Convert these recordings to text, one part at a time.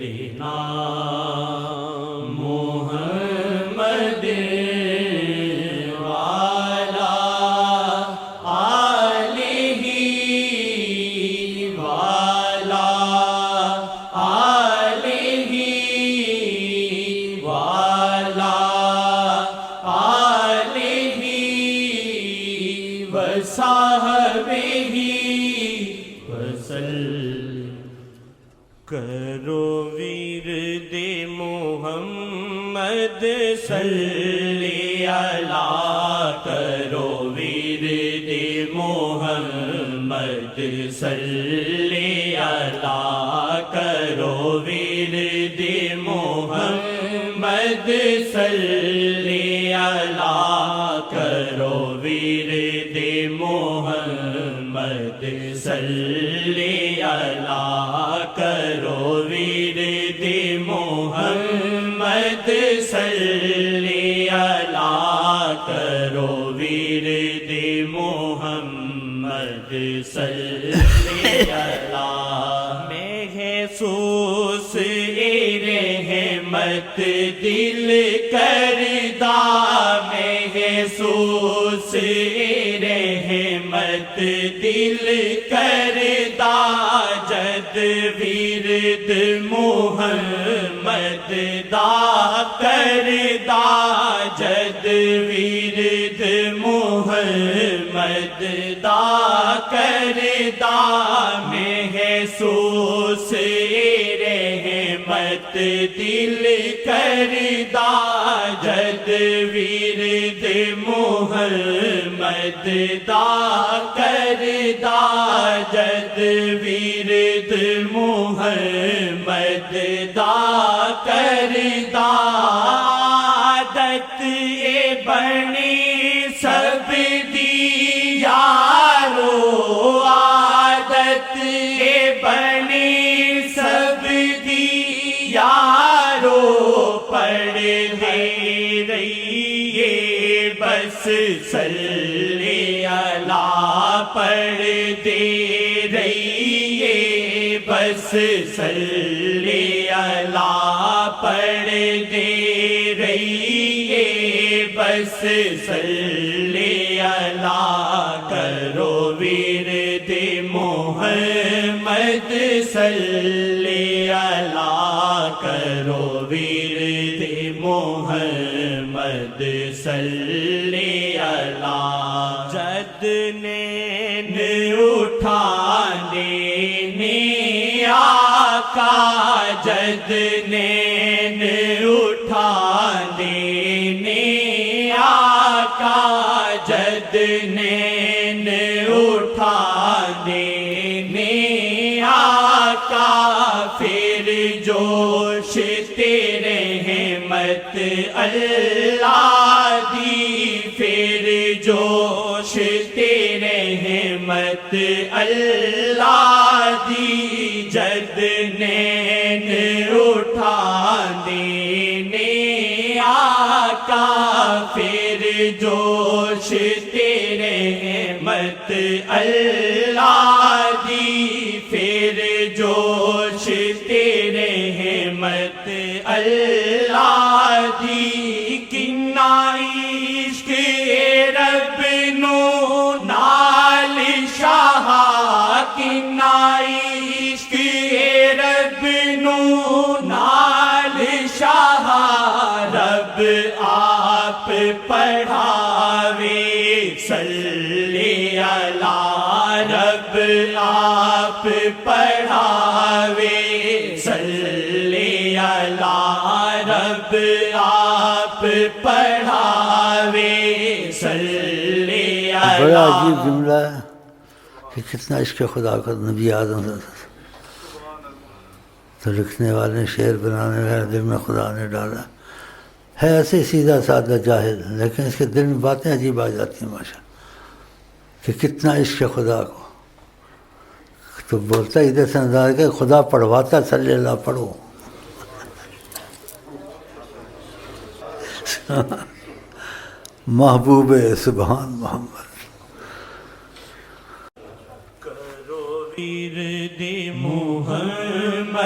سیدنا محمد والا آلہ والا آلہ والا آلہ وصحبہ وسلم کرو ورد محمد صلی اللہ کرو ورد محمد صلی اللہ کرو ورد محمد صلی اللہ کرو ورد محمد صلی اللہ کرو ورد محمد صلی اللہ کرو ورد محمد صلی اللہ محسوس رحمت دل کردہ محسوس رحمت دل کردہ جد ورد محمد دا کردہ جد ورد محمد دا کردہ محسوس رحمت دل کردہ جد ورد محمد دا کردہ جد ورد محمد دا کردہ عادت بنی سب دی یارو عادت بنی سب دی یارو پڑھ دے رہیے بس صلی اللہ پڑھ دے رہیے بس صلی اللہ پڑھ دے رہیے بس صلی اللہ کرو ورد محمد صلی اللہ کرو ورد محمد صلی اللہ جد نین اٹھانے آقا جد نین اٹھانے آقا جد نین اٹھانے آقا پھر جوش تیرے رحمت اللہ دی پھر جوش تیرے رحمت اللہ دی جد نین اٹھانے آقا پھر جوش تیرے رحمت اللہ دی پھر جوش تیرے رحمت اللہ دی کنا عشق رب نو نال شاہ کنا عشق رب نو نال شاہ رب آپ پڑھاوے صلی اللہ رب آپ پڑھاوے صلی اللہ رب آپ پڑھاوے صلی اللہ بڑا عجیب جملہ ہے کہ کتنا عشق خدا کا نبی آدم سے تو لکھنے والے شعر بنانے والے دل میں خدا نے ڈالا ہے ایسے سیدھا سادہ جاہل لیکن اس کے دل میں باتیں عجیب آ جاتی ہیں ماشاء کہ کتنا عشق خدا کو تو بولتا ادھر سے انداز کہ خدا پڑھواتا صلی اللہ پڑھو محبوب سبحان محمد کرو ورد محمد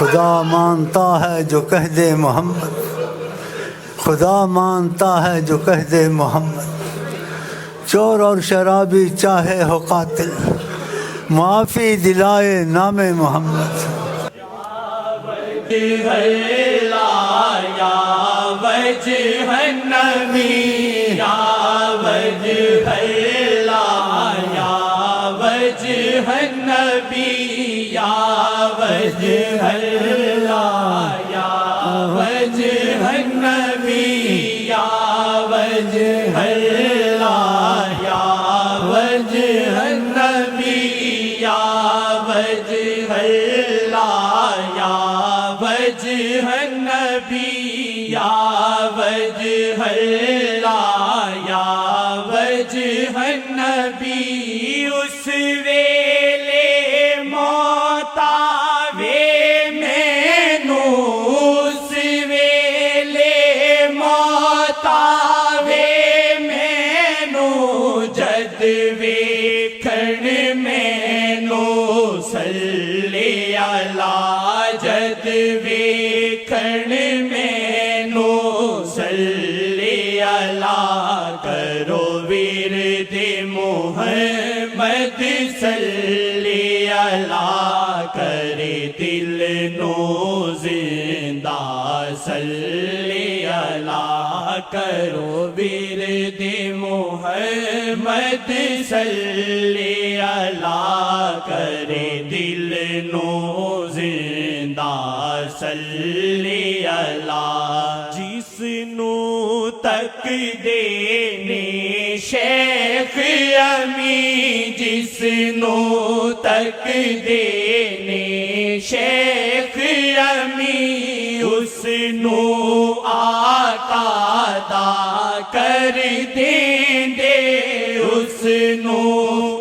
خدا مانتا ہے جو کہہ دے محمد، خدا مانتا ہے جو کہہ دے محمد، چور اور شرابی چاہے ہو قاتل، معافی دلائے نام محمد۔ یا وجہ النبی یا وجہ اللہ یا وجہ النبی یا وجہ اللہ یا وجہ النبی یا وجہ اللہ یا وجہ النبی یا وجہ اللہ یا وجہ النبی یا وجہ اللہ یا وجہ النبی اس ویلے موتا وے مینو اس ویلے موتا وے مینو جد ویکھن مینو صلی اللہ جد ویکھن مینو صلی اللہ کرو ورد محمد صلی اللہ کرے دل نو زندہ صلی اللہ کرو ورد محمد صلی اللہ کرے دل نو زندہ صلی اللہ جس نو تک دینے شیخ امی جس نو تک دینے شیخ امی اس نو آقا دا کر دیں دے اس نو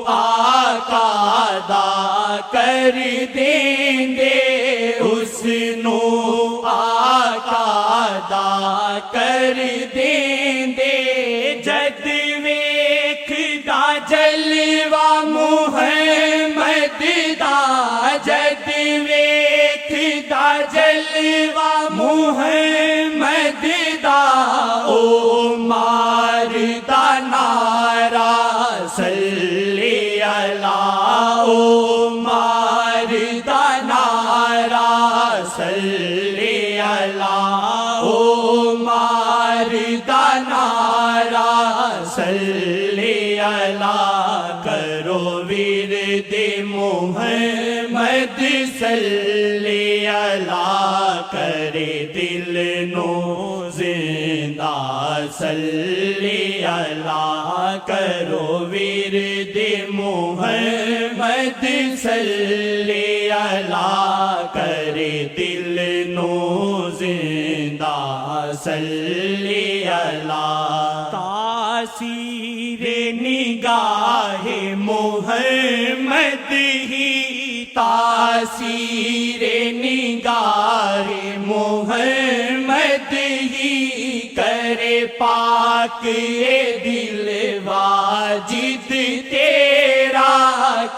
آقا دا کر دیں دے اس نو آقا دا کر دیں دے جد ویکھدا جلوہ محمد دا جد ویکھدا جلوہ محمد دا او ماردا نعرہ صلی اللہ او ماردا نعرہ صلی اللہ او ماردا نعرہ صلی اللہ کرو ورد محمد صلی اللہ کرے دل نو زندہ صلی اللہ کرو ورد محمد صلی اللہ کرے دل نو زندہ صلی اللہ تاثیر نگاہ محمد ہی تاثیر نگاہ محمد ہی کرے پاک دل واجد تیرا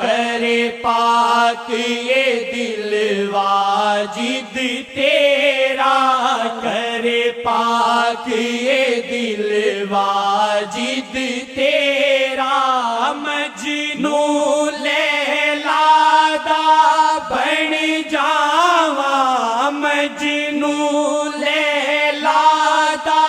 کرے پاک دل واجد تیرا کرے پاک دل واجد تیرا مجنو لیلا دا بن جاواں مجنو لیلا دا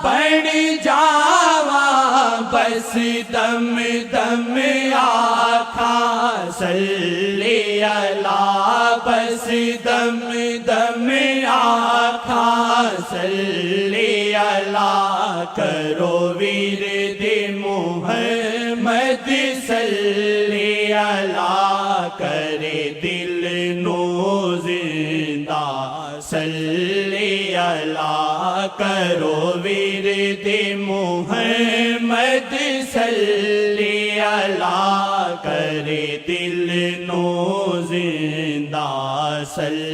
بن جاواں بس دم دم آکھاں صلی اللہ بس دم دم آکھاں صلی اللہ کرو ورد محمد صلی اللہ کرے دل نو زندہ صلی اللہ کرو ورد محمد صلی اللہ کرے دل نو زندہ صلی